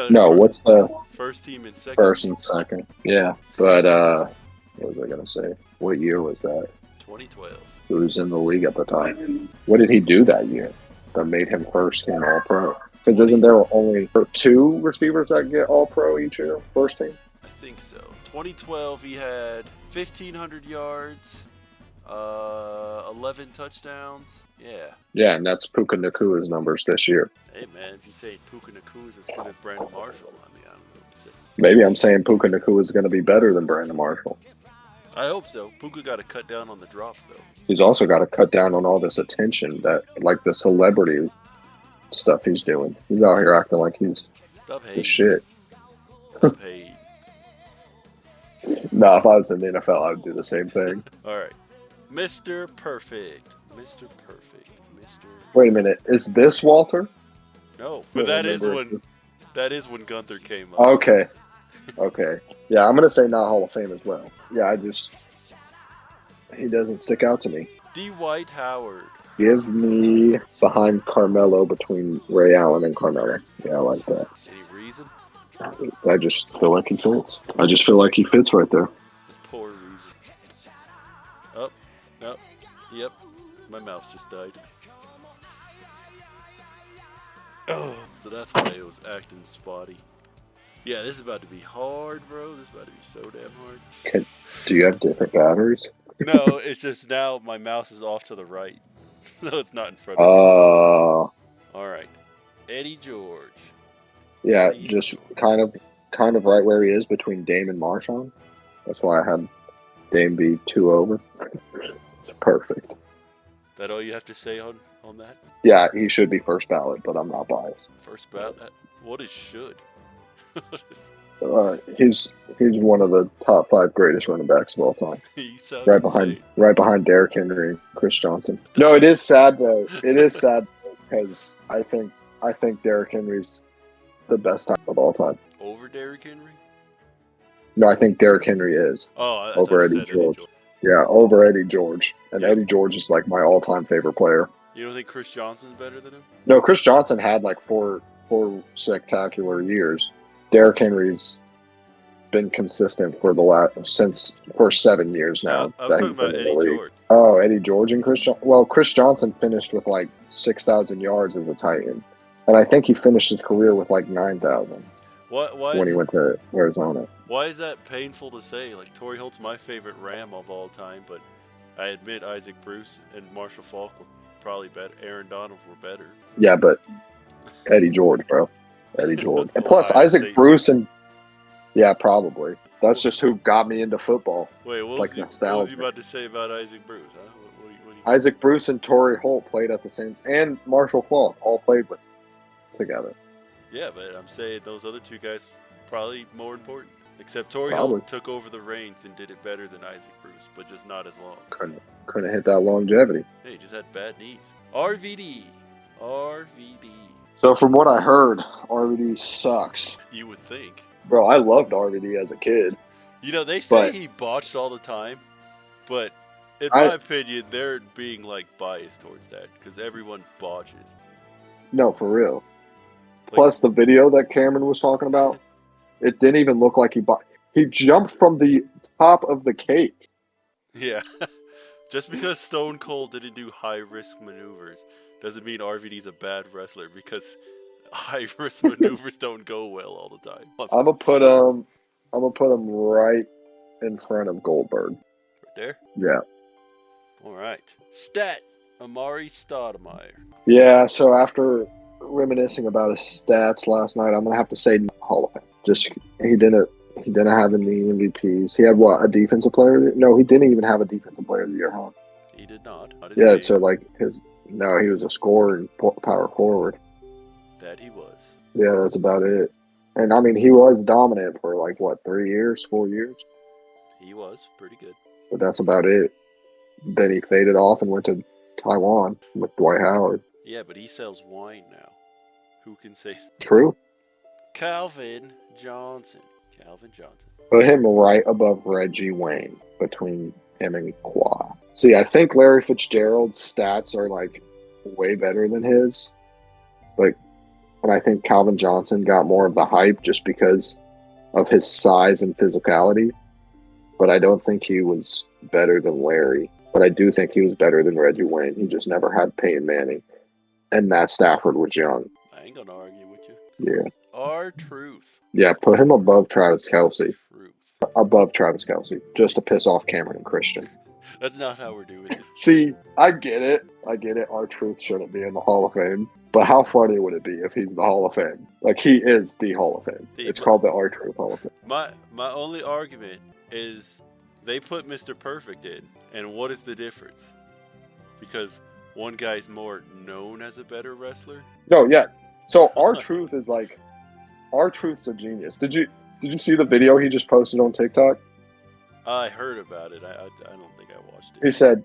[SPEAKER 3] No, what's the
[SPEAKER 2] first team and second?
[SPEAKER 3] First and second. Yeah, but what was I gonna say? What year was that?
[SPEAKER 2] 2012.
[SPEAKER 3] Who was in the league at the time? What did he do that year that made him first team All-Pro? Because isn't there only 2 receivers that get All-Pro each year, first team?
[SPEAKER 2] I think so. 2012, he had 1,500 yards, 11 touchdowns. Yeah.
[SPEAKER 3] Yeah, and that's Puka Nakua's numbers this year.
[SPEAKER 2] Hey, man, if you say Puka Nakua is as good as Brandon Marshall, I don't know what to say.
[SPEAKER 3] Maybe I'm saying Puka Nakua is going to be better than Brandon Marshall.
[SPEAKER 2] I hope so. Puka got to cut down on the drops, though.
[SPEAKER 3] He's also got to cut down on all this attention that, the celebrity stuff he's doing. He's out here acting like he's the shit.
[SPEAKER 2] Stop hating.
[SPEAKER 3] No, if I was in the NFL, I would do the same thing.
[SPEAKER 2] All right. Mr. Perfect.
[SPEAKER 3] Wait a minute. Is this Walter?
[SPEAKER 2] No, but that is when Gunther came up.
[SPEAKER 3] Okay. Yeah, I'm going to say not Hall of Fame as well. Yeah, he doesn't stick out to me.
[SPEAKER 2] Dwight Howard.
[SPEAKER 3] Give me behind Carmelo between Ray Allen and Carmelo. Yeah, I like that.
[SPEAKER 2] Any reason?
[SPEAKER 3] I just feel like he fits. I just feel like he fits right there.
[SPEAKER 2] It's poor reason. Up. Yep. My mouse just died. Oh, so that's why it was acting spotty. Yeah, this is about to be hard, bro. This is about to be so damn hard.
[SPEAKER 3] Do you have different batteries?
[SPEAKER 2] No, it's just now my mouse is off to the right. So it's not in front of me.
[SPEAKER 3] Oh.
[SPEAKER 2] All right. Eddie George.
[SPEAKER 3] Yeah, just kind of right where he is between Dame and Marshawn. That's why I had Dame be 2 over. It's perfect.
[SPEAKER 2] That all you have to say on that?
[SPEAKER 3] Yeah, he should be first ballot, but I'm not biased.
[SPEAKER 2] First ballot? What is should?
[SPEAKER 3] He's one of the top 5 greatest running backs of all time.
[SPEAKER 2] You sound
[SPEAKER 3] right behind Derrick Henry and Chris Johnson. No, it is sad though. It is sad because I think Derrick Henry's the best time of all time.
[SPEAKER 2] Over Derrick Henry?
[SPEAKER 3] No, I think Derrick Henry is.
[SPEAKER 2] Oh,
[SPEAKER 3] over Eddie George. Yeah, over Eddie George. And Eddie George is my all-time favorite player.
[SPEAKER 2] You don't think Chris Johnson's better than him?
[SPEAKER 3] No, Chris Johnson had 4 spectacular years. Derrick Henry's been consistent for for 7 years now.
[SPEAKER 2] I was talking about Eddie George.
[SPEAKER 3] Oh, Eddie George and Chris Johnson. Well, Chris Johnson finished with 6,000 yards as a Titan. And I think he finished his career with 9,000 when he went to Arizona.
[SPEAKER 2] Why is that painful to say? Torrey Holt's my favorite Ram of all time, but I admit Isaac Bruce and Marshall Faulk probably better. Aaron Donald were better.
[SPEAKER 3] Yeah, but Eddie George, bro. Eddie George. And plus,
[SPEAKER 2] Ohio
[SPEAKER 3] Isaac
[SPEAKER 2] State.
[SPEAKER 3] Bruce and... Yeah, probably. That's just who got me into football.
[SPEAKER 2] Wait, what was you about to say about Isaac Bruce? Huh?
[SPEAKER 3] Isaac Bruce and Torrey Holt played at the same... And Marshall Faulk all played together.
[SPEAKER 2] Yeah, but I'm saying those other two guys probably more important. Except Torrey Holt took over the reins and did it better than Isaac Bruce, but just not as long.
[SPEAKER 3] Couldn't hit that longevity.
[SPEAKER 2] Hey, he just had bad knees. RVD.
[SPEAKER 3] So from what I heard, RVD sucks.
[SPEAKER 2] You would think.
[SPEAKER 3] Bro, I loved RVD as a kid.
[SPEAKER 2] You know, they say he botched all the time, but in my opinion, they're being like biased towards that because everyone botches.
[SPEAKER 3] No, for real. Plus, the video that Cameron was talking about, it didn't even look like he jumped from the top of the cake.
[SPEAKER 2] Yeah. Just because Stone Cold didn't do high-risk maneuvers doesn't mean RVD's a bad wrestler because high-risk maneuvers don't go well all the time.
[SPEAKER 3] I'm gonna put him right in front of Goldberg.
[SPEAKER 2] Right there?
[SPEAKER 3] Yeah.
[SPEAKER 2] All right. Stat. Amari Stoudemire.
[SPEAKER 3] Yeah, so after reminiscing about his stats last night, I'm gonna have to say Hall of Fame. Just he didn't have any MVPs. He had what, a defensive player? No, he didn't even have a defensive player of the year, huh?
[SPEAKER 2] He did not.
[SPEAKER 3] Yeah, so like he was a scorer and power forward.
[SPEAKER 2] That he was.
[SPEAKER 3] Yeah, that's about it. And I mean, he was dominant for like what, 4 years?
[SPEAKER 2] He was pretty good.
[SPEAKER 3] But that's about it. Then he faded off and went to Taiwan with Dwight Howard.
[SPEAKER 2] Yeah, but he sells wine now. Who can say?
[SPEAKER 3] True.
[SPEAKER 2] Calvin Johnson.
[SPEAKER 3] Put him right above Reggie Wayne between him and Kawhi. See, I think Larry Fitzgerald's stats are like way better than his. And I think Calvin Johnson got more of the hype just because of his size and physicality. But I don't think he was better than Larry. But I do think he was better than Reggie Wayne. He just never had Peyton Manning. And Matt Stafford was young.
[SPEAKER 2] I ain't gonna argue with you.
[SPEAKER 3] Yeah.
[SPEAKER 2] R-Truth.
[SPEAKER 3] Yeah, put him above Travis Kelce. Above Travis Kelce. Just to piss off Cameron and Christian.
[SPEAKER 2] That's not how we're doing it.
[SPEAKER 3] See, I get it. R-Truth shouldn't be in the Hall of Fame. But how funny would it be if he's the Hall of Fame? Like, he is the Hall of Fame. It's called the R-Truth Hall of Fame.
[SPEAKER 2] My only argument is they put Mr. Perfect in, and what is the difference? Because one guy's more known as a better wrestler?
[SPEAKER 3] No, yeah. So R-Truth is like... R-Truth's a genius. Did you see the video he just posted on TikTok?
[SPEAKER 2] I heard about it. I don't think I watched it.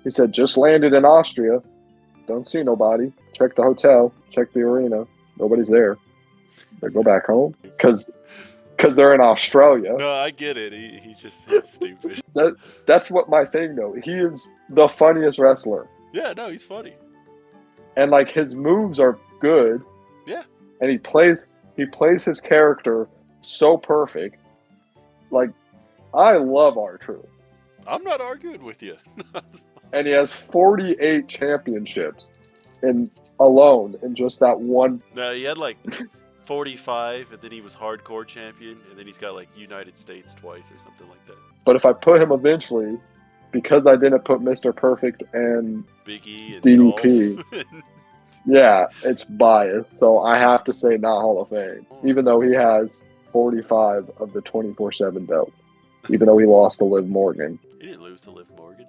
[SPEAKER 3] He said, just landed in Austria. Don't see nobody. Check the hotel. Check the arena. Nobody's there. They go back home because they're in Australia.
[SPEAKER 2] No, I get it. He's stupid.
[SPEAKER 3] That's what my thing though. He is the funniest wrestler.
[SPEAKER 2] Yeah, no, he's funny.
[SPEAKER 3] And like his moves are good.
[SPEAKER 2] Yeah.
[SPEAKER 3] And he plays his character so perfect. Like, I love R-Truth.
[SPEAKER 2] I'm not arguing with you.
[SPEAKER 3] And he has 48 championships alone in just that one.
[SPEAKER 2] No, he had like 45, and then he was hardcore champion, and then he's got like United States twice or something like that.
[SPEAKER 3] But if I put him eventually, because I didn't put Mr. Perfect and
[SPEAKER 2] Big E and
[SPEAKER 3] DDP, yeah, it's biased. So I have to say not Hall of Fame, even though he has 45 of the 24/7 belt. Even though he lost to Liv Morgan.
[SPEAKER 2] He didn't lose to Liv Morgan.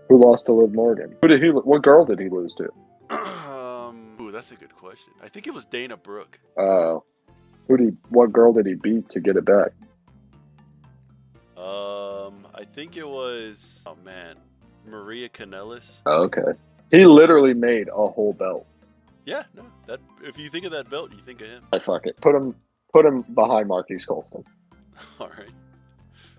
[SPEAKER 3] Who lost to Liv Morgan? What girl did he lose to?
[SPEAKER 2] Ooh, that's a good question. I think it was Dana Brooke.
[SPEAKER 3] What girl did he beat to get it back?
[SPEAKER 2] I think it was, Maria Kanellis.
[SPEAKER 3] Oh, okay. He literally made a whole belt.
[SPEAKER 2] Yeah, no. If you think of that belt, you think of him.
[SPEAKER 3] Fuck it. Put him behind Marquise Colston.
[SPEAKER 2] All right.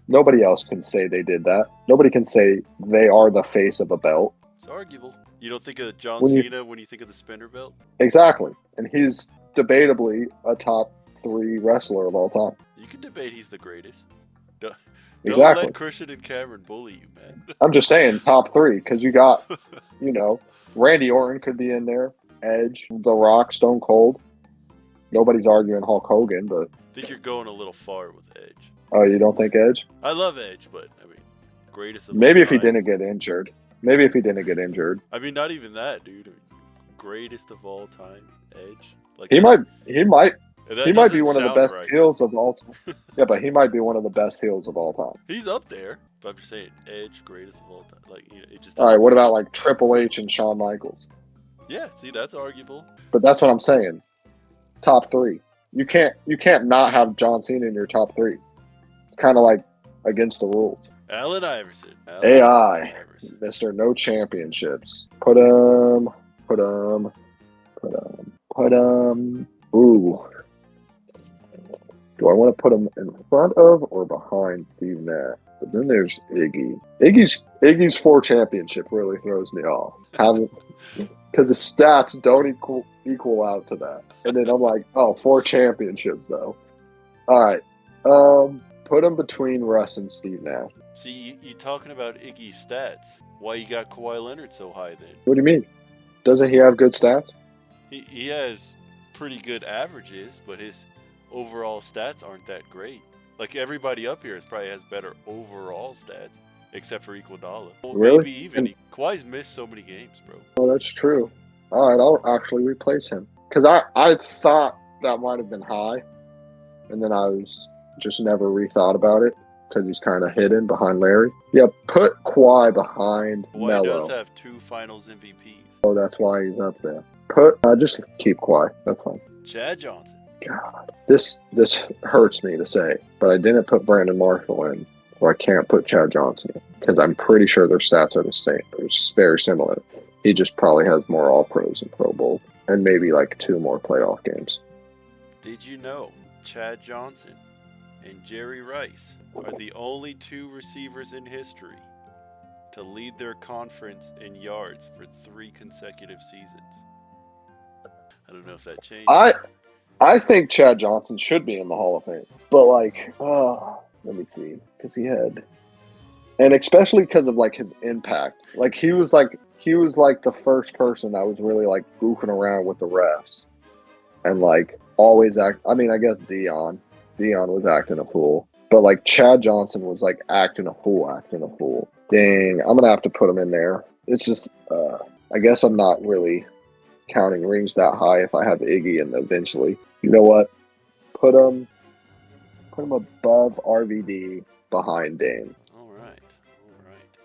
[SPEAKER 3] Nobody else can say they did that. Nobody can say they are the face of a belt.
[SPEAKER 2] It's arguable. You don't think of John Cena when you think of the spinner belt?
[SPEAKER 3] Exactly. And he's debatably a top 3 wrestler of all time.
[SPEAKER 2] You can debate he's the greatest. Don't let Christian and Cameron bully you, man.
[SPEAKER 3] I'm just saying top 3 because you got, Randy Orton could be in there. Edge, The Rock, Stone Cold. Nobody's arguing Hulk Hogan, but...
[SPEAKER 2] I think you're going a little far with Edge.
[SPEAKER 3] Oh, you don't think Edge?
[SPEAKER 2] I love Edge, but, greatest of
[SPEAKER 3] Maybe if
[SPEAKER 2] all
[SPEAKER 3] he didn't get injured. Maybe if he didn't get injured.
[SPEAKER 2] I mean, not even that, dude. Greatest of all time, Edge. Like
[SPEAKER 3] He might be one of the best
[SPEAKER 2] right.
[SPEAKER 3] heels of all time. Yeah, but he might be one of the best heels of all time.
[SPEAKER 2] He's up there, but I'm just saying, Edge, greatest of all time. Like, it just.
[SPEAKER 3] All right, what about like Triple H and Shawn Michaels?
[SPEAKER 2] Yeah, see, that's arguable.
[SPEAKER 3] But that's what I'm saying. Top 3. You can't not have John Cena in your top 3. It's kind of like against the rules.
[SPEAKER 2] Allen Iverson.
[SPEAKER 3] Mr. No Championships. Put him. Ooh. Do I want to put him in front of or behind Steve Nash? But then there's Iggy. Iggy's 4 championship really throws me off. Because his stats don't equal out to that. And then I'm like, 4 championships though. All right. Put him between Russ and Steve Nash.
[SPEAKER 2] See, you talking about Iggy's stats. Why you got Kawhi Leonard so high then?
[SPEAKER 3] What do you mean? Doesn't he have good stats?
[SPEAKER 2] He has pretty good averages, but his overall stats aren't that great. Like everybody up here probably has better overall stats, except for Iguodala. Well,
[SPEAKER 3] really?
[SPEAKER 2] Maybe even. Kawhi's missed so many games, bro.
[SPEAKER 3] Oh, that's true. All right, I'll actually replace him. Because I thought that might have been high, and then I was just never rethought about it because he's kind of hidden behind Larry. Yeah, put Kawhi behind Melo.
[SPEAKER 2] Kawhi does have 2 Finals MVPs.
[SPEAKER 3] Oh, that's why he's up there. Just keep Kawhi. That's fine.
[SPEAKER 2] Chad Johnson.
[SPEAKER 3] God, this hurts me to say, but I didn't put Brandon Marshall in, or I can't put Chad Johnson in because I'm pretty sure their stats are the same. They're very similar. He just probably has more All-Pros and Pro Bowl, and maybe like 2 more playoff games.
[SPEAKER 2] Did you know Chad Johnson and Jerry Rice are the only 2 receivers in history to lead their conference in yards for 3 consecutive seasons? I don't know if that changed.
[SPEAKER 3] I think Chad Johnson should be in the Hall of Fame, but let me see, because he had, and especially because of like his impact. Like he was like the first person that was really like goofing around with the refs, and like always act. I mean, I guess Dion was acting a fool, but like Chad Johnson was like acting a fool. Dang, I'm gonna have to put him in there. It's just, I guess I'm not really counting rings that high if I have Iggy and eventually. You know what? Put him above RVD, behind Dame.
[SPEAKER 2] All right.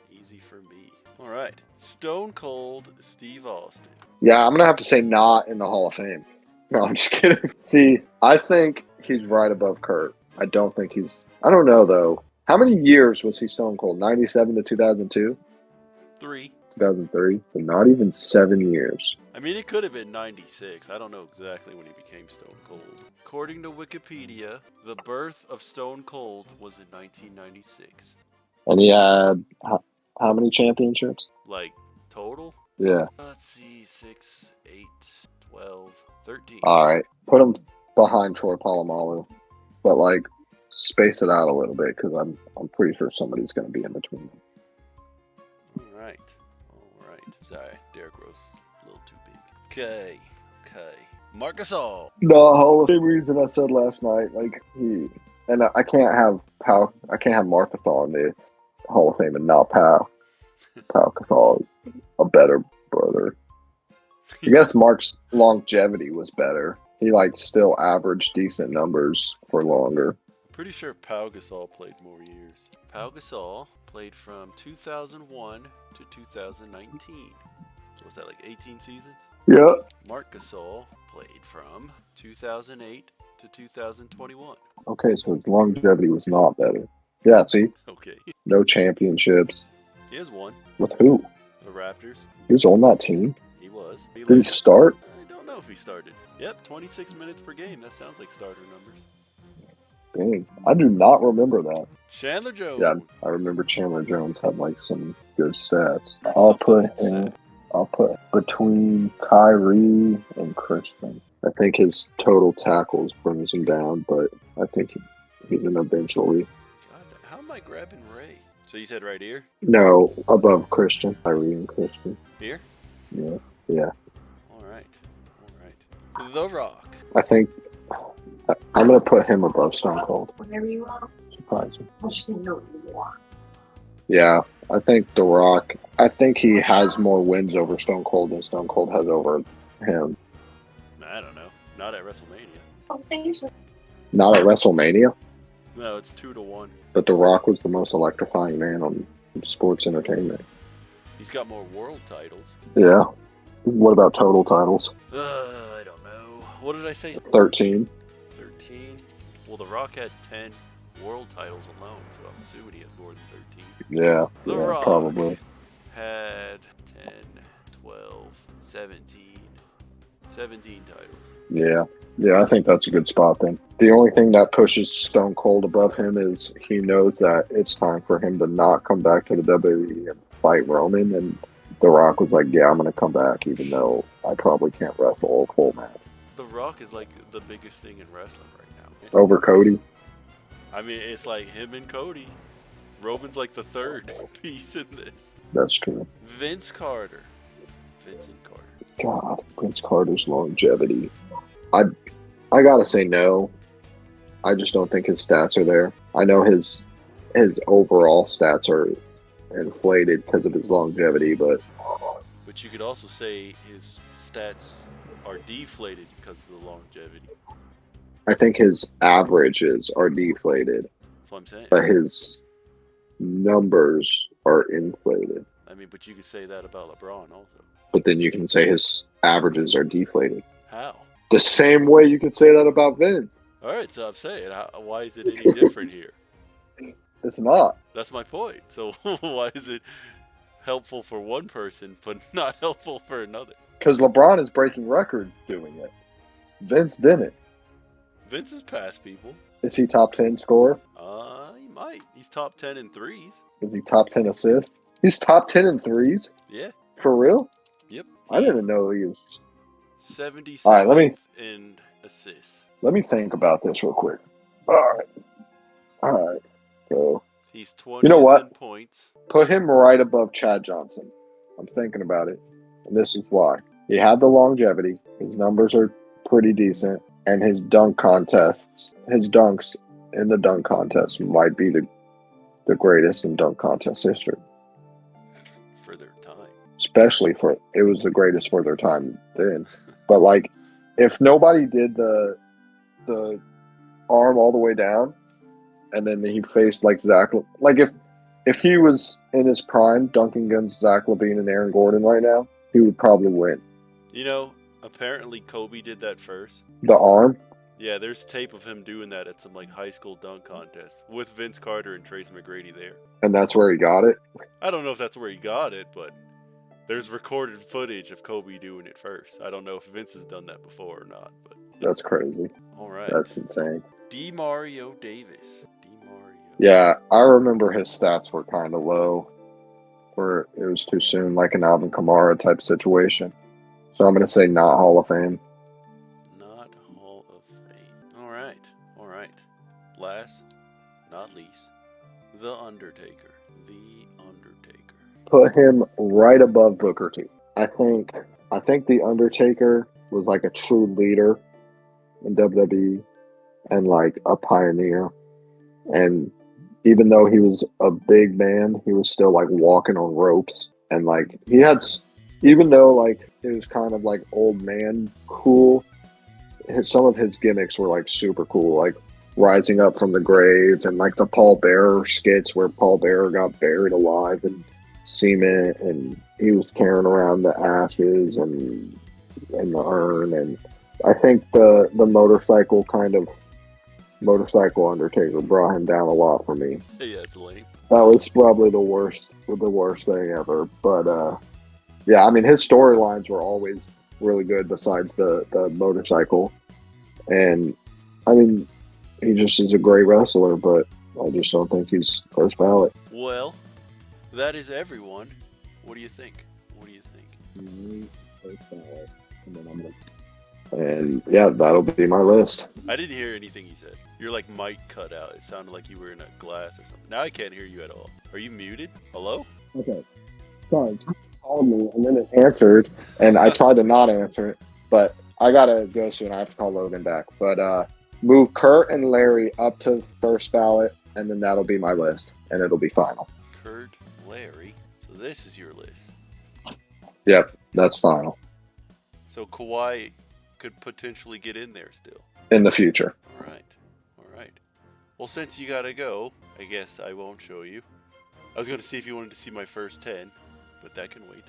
[SPEAKER 2] Easy for me. All right. Stone Cold Steve Austin.
[SPEAKER 3] Yeah, I'm going to have to say not in the Hall of Fame. No, I'm just kidding. See, I think he's right above Kurt. I don't know though. How many years was he Stone Cold? 97 to 2002?
[SPEAKER 2] 3.
[SPEAKER 3] 2003? So not even 7 years.
[SPEAKER 2] I mean, it could have been 96. I don't know exactly when he became Stone Cold. According to Wikipedia, the birth of Stone Cold was in 1996.
[SPEAKER 3] And he had how many championships?
[SPEAKER 2] Like, total?
[SPEAKER 3] Yeah.
[SPEAKER 2] Let's see, 6, 8, 12, 13.
[SPEAKER 3] All right. Put him behind Troy Polamalu. But, like, space it out a little bit because I'm pretty sure somebody's going to be in between them.
[SPEAKER 2] All right. Sorry, Derrick Rose. Okay. Marc Gasol.
[SPEAKER 3] The whole same reason I said last night, like I can't have Marc Gasol in the Hall of Fame and not Pau. Pau Gasol is a better brother. I guess Mark's longevity was better. He like still averaged decent numbers for longer.
[SPEAKER 2] I'm pretty sure Pau Gasol played more years. Pau Gasol played from 2001 to 2019. Was that like 18 seasons?
[SPEAKER 3] Yeah.
[SPEAKER 2] Marc Gasol played from 2008 to 2021.
[SPEAKER 3] Okay, so his longevity was not better. Yeah, see?
[SPEAKER 2] Okay.
[SPEAKER 3] No championships.
[SPEAKER 2] He has one.
[SPEAKER 3] With who?
[SPEAKER 2] The Raptors.
[SPEAKER 3] He was on that team?
[SPEAKER 2] He was.
[SPEAKER 3] Did he start?
[SPEAKER 2] I don't know if he started. Yep, 26 minutes per game. That sounds like starter numbers.
[SPEAKER 3] Dang, I do not remember that.
[SPEAKER 2] Chandler Jones.
[SPEAKER 3] Yeah, I remember Chandler Jones had like some good stats. I'll put between Kyrie and Christian. I think his total tackles brings him down, but I think he's in eventually.
[SPEAKER 2] God, how am I grabbing Ray? So you said right here?
[SPEAKER 3] No, above Christian. Kyrie and Christian.
[SPEAKER 2] Here?
[SPEAKER 3] Yeah.
[SPEAKER 2] All right. The Rock.
[SPEAKER 3] I think I'm going to put him above Stone Cold.
[SPEAKER 4] Whatever you want.
[SPEAKER 3] Surprise me.
[SPEAKER 4] I'll just say no you want.
[SPEAKER 3] Yeah, I think The Rock. I think he has more wins over Stone Cold than Stone Cold has over him.
[SPEAKER 2] I don't know. Not at WrestleMania.
[SPEAKER 3] Not at WrestleMania.
[SPEAKER 2] No, it's 2-1.
[SPEAKER 3] But The Rock was the most electrifying man on sports entertainment.
[SPEAKER 2] He's got more world titles.
[SPEAKER 3] Yeah. What about total titles?
[SPEAKER 2] I don't know. What did I say?
[SPEAKER 3] 13.
[SPEAKER 2] 13? Well, The Rock had 10 world titles alone, so I'm assuming he has more than 13.
[SPEAKER 3] Yeah.
[SPEAKER 2] The
[SPEAKER 3] yeah,
[SPEAKER 2] Rock
[SPEAKER 3] probably.
[SPEAKER 2] had 10, 12, 17. 17 titles.
[SPEAKER 3] Yeah. Yeah, I think that's a good spot then. The only thing that pushes Stone Cold above him is he knows that it's time for him to not come back to the WWE and fight Roman. And The Rock was like, yeah, I'm going to come back even though I probably can't wrestle a full match.
[SPEAKER 2] The Rock is like the biggest thing in wrestling right now.
[SPEAKER 3] Over Cody?
[SPEAKER 2] I mean, it's like him and Cody. Roman's like the third piece in this.
[SPEAKER 3] That's true.
[SPEAKER 2] Vincent Carter.
[SPEAKER 3] God, Vince Carter's longevity. I gotta say no. I just don't think his stats are there. I know his overall stats are inflated because of his longevity, but
[SPEAKER 2] you could also say his stats are deflated because of the longevity.
[SPEAKER 3] I think his averages are deflated.
[SPEAKER 2] That's what I'm saying.
[SPEAKER 3] But his numbers are inflated.
[SPEAKER 2] I mean, but you could say that about LeBron also.
[SPEAKER 3] But then you can say his averages are deflated.
[SPEAKER 2] How?
[SPEAKER 3] The same way you could say that about Vince.
[SPEAKER 2] All right, so I'm saying, why is it any different here?
[SPEAKER 3] It's not.
[SPEAKER 2] That's my point. So why is it helpful for one person, but not helpful for another?
[SPEAKER 3] Because LeBron is breaking records doing it. Vince didn't.
[SPEAKER 2] Vince is past people.
[SPEAKER 3] Is he top 10 scorer?
[SPEAKER 2] He might. He's top 10 in threes.
[SPEAKER 3] Is he top 10 assists? He's top 10 in threes?
[SPEAKER 2] Yeah.
[SPEAKER 3] For real?
[SPEAKER 2] Yep.
[SPEAKER 3] I didn't even know he was
[SPEAKER 2] 77th
[SPEAKER 3] All right,
[SPEAKER 2] in assists.
[SPEAKER 3] Let me think about this real quick. All right. So
[SPEAKER 2] He's 20th
[SPEAKER 3] you know what?
[SPEAKER 2] in points.
[SPEAKER 3] Put him right above Chad Johnson. I'm thinking about it. And this is why. He had the longevity. His numbers are pretty decent. And his dunk contests, his dunks in the dunk contest might be the greatest in dunk contest history.
[SPEAKER 2] For their time.
[SPEAKER 3] Especially it was the greatest for their time then. But like, if nobody did the arm all the way down, and then he faced like Zach, like if he was in his prime dunking against Zach LaVine and Aaron Gordon right now, he would probably win.
[SPEAKER 2] You know, apparently Kobe did that first.
[SPEAKER 3] The arm?
[SPEAKER 2] Yeah, there's tape of him doing that at some like high school dunk contest with Vince Carter and Trace McGrady there.
[SPEAKER 3] And that's where he got it?
[SPEAKER 2] I don't know if that's where he got it, but there's recorded footage of Kobe doing it first. I don't know if Vince has done that before or not, but
[SPEAKER 3] that's crazy.
[SPEAKER 2] All right.
[SPEAKER 3] That's insane.
[SPEAKER 2] DeMario Davis.
[SPEAKER 3] Yeah, I remember his stats were kind of low, where it was too soon, like an Alvin Kamara type situation. So I'm going to say not Hall of Fame.
[SPEAKER 2] Not Hall of Fame. All right. Last, not least, The Undertaker.
[SPEAKER 3] Put him right above Booker T. I think The Undertaker was like a true leader in WWE and like a pioneer. And even though he was a big man, he was still like walking on ropes. And like he had, even though like it was kind of like old man cool, some of his gimmicks were like super cool, like rising up from the grave and like the Paul Bearer skits where Paul Bearer got buried alive in cement and he was carrying around the ashes and the urn. And I think the motorcycle Undertaker brought him down a lot for me.
[SPEAKER 2] Yeah, it's lame.
[SPEAKER 3] That was probably the worst thing ever. But yeah, I mean his storylines were always really good besides the motorcycle. And I mean he just is a great wrestler, but I just don't think he's first ballot.
[SPEAKER 2] Well, that is everyone. What do you think?
[SPEAKER 3] First ballot. And then and yeah, that'll be my list.
[SPEAKER 2] I didn't hear anything you said. Your like mic cut out. It sounded like you were in a glass or something. Now I can't hear you at all. Are you muted? Hello?
[SPEAKER 3] Okay. Sorry. You called me and then it answered, and I tried to not answer it, but I gotta go soon. I have to call Logan back. But move Kurt and Larry up to first ballot, and then that'll be my list, and it'll be final.
[SPEAKER 2] Kurt, Larry. So this is your list.
[SPEAKER 3] Yep, that's final.
[SPEAKER 2] So Kawhi could potentially get in there still.
[SPEAKER 3] In the future.
[SPEAKER 2] All right. Well, since you gotta go, I guess I won't show you. I was gonna see if you wanted to see my first 10, but that can wait.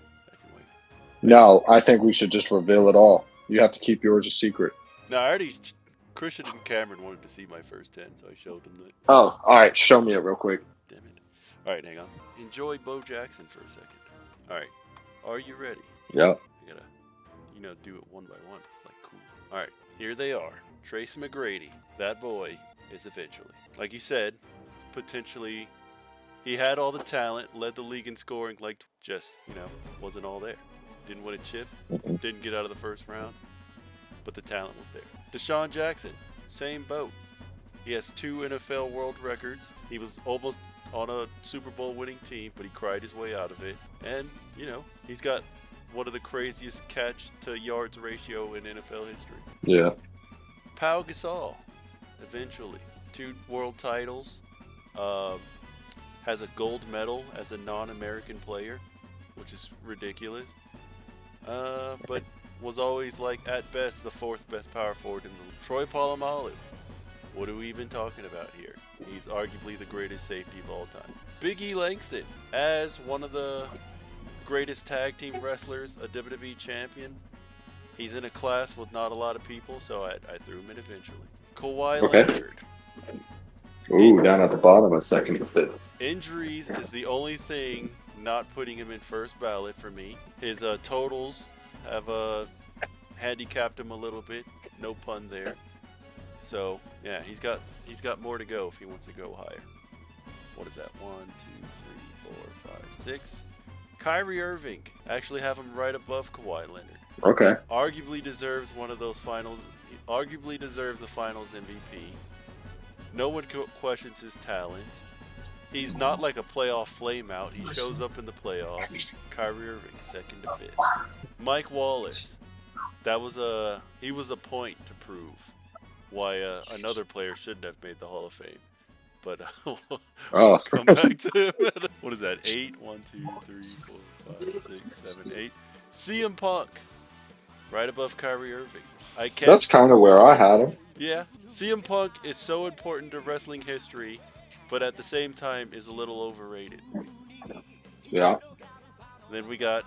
[SPEAKER 3] No, I think we should just reveal it all. You have to keep yours a secret.
[SPEAKER 2] No, I already. Christian and Cameron wanted to see my first 10, so I showed them that.
[SPEAKER 3] Oh, all right. Show me it real quick.
[SPEAKER 2] Damn it. All right, hang on. Enjoy Bo Jackson for a second. All right. Are you ready?
[SPEAKER 3] Yep.
[SPEAKER 2] I gotta, do it one by one. Like, cool. All right. Here they are. Tracy McGrady. That boy is eventually. Like you said, potentially, he had all the talent, led the league in scoring, just, wasn't all there. Didn't win a chip, didn't get out of the first round, but the talent was there. Deshaun Jackson, same boat. He has 2 NFL world records. He was almost on a Super Bowl winning team, but he cried his way out of it. And, he's got one of the craziest catch to yards ratio in NFL history.
[SPEAKER 3] Yeah.
[SPEAKER 2] Pau Gasol, eventually. 2 world titles. Has a gold medal as a non-American player, which is ridiculous. But was always, at best, the 4th best power forward in the league. Troy Polamalu. What are we even talking about here? He's arguably the greatest safety of all time. Big E Langston, as one of the greatest tag team wrestlers, a WWE champion. He's in a class with not a lot of people, so I threw him in eventually. Kawhi Leonard.
[SPEAKER 3] Ooh, down at the bottom, a second to fifth.
[SPEAKER 2] Injuries is the only thing not putting him in first ballot for me. His totals have handicapped him a little bit. No pun there. So yeah, he's got more to go if he wants to go higher. What is that? 1, 2, 3, 4, 5, 6. Kyrie Irving. I actually have him right above Kawhi Leonard.
[SPEAKER 3] Okay.
[SPEAKER 2] Arguably deserves one of those finals. Arguably deserves a Finals MVP. No one questions his talent. He's not like a playoff flameout. He shows up in the playoffs. Kyrie Irving, 2nd to 5th. Mike Wallace. He was a point to prove why another player shouldn't have made the Hall of Fame. But we'll come back to him. What is that? 8? 1, 2, 3, 4, 5, 6, 7, 8. CM Punk. Right above Kyrie Irving.
[SPEAKER 3] That's kind of where I had him.
[SPEAKER 2] Yeah. CM Punk is so important to wrestling history, but at the same time is a little overrated.
[SPEAKER 3] Yeah.
[SPEAKER 2] Then we got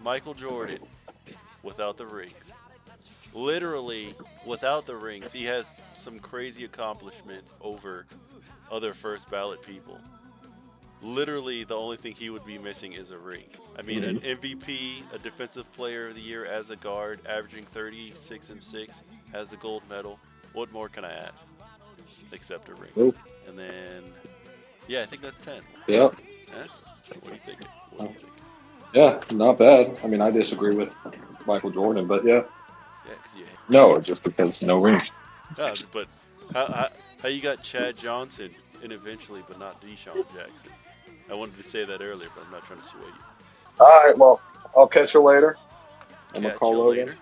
[SPEAKER 2] Michael Jordan without the rings. Literally, without the rings, he has some crazy accomplishments over other first ballot people. Literally, the only thing he would be missing is a ring. I mean, an MVP, a Defensive Player of the Year as a guard, averaging 36 and 6, has a gold medal. What more can I ask? Except a ring.
[SPEAKER 3] Nope.
[SPEAKER 2] And then, I think that's 10.
[SPEAKER 3] Yep.
[SPEAKER 2] Huh? What do you think?
[SPEAKER 3] Yeah, not bad. I mean, I disagree with Michael Jordan, but yeah.
[SPEAKER 2] Yeah, because
[SPEAKER 3] No, just because no rings.
[SPEAKER 2] But how you got Chad Johnson in eventually, but not Deshaun Jackson? I wanted to say that earlier, but I'm not trying to sway you.
[SPEAKER 3] All right, well, I'll catch you later. I'm going to call Logan.
[SPEAKER 2] Later.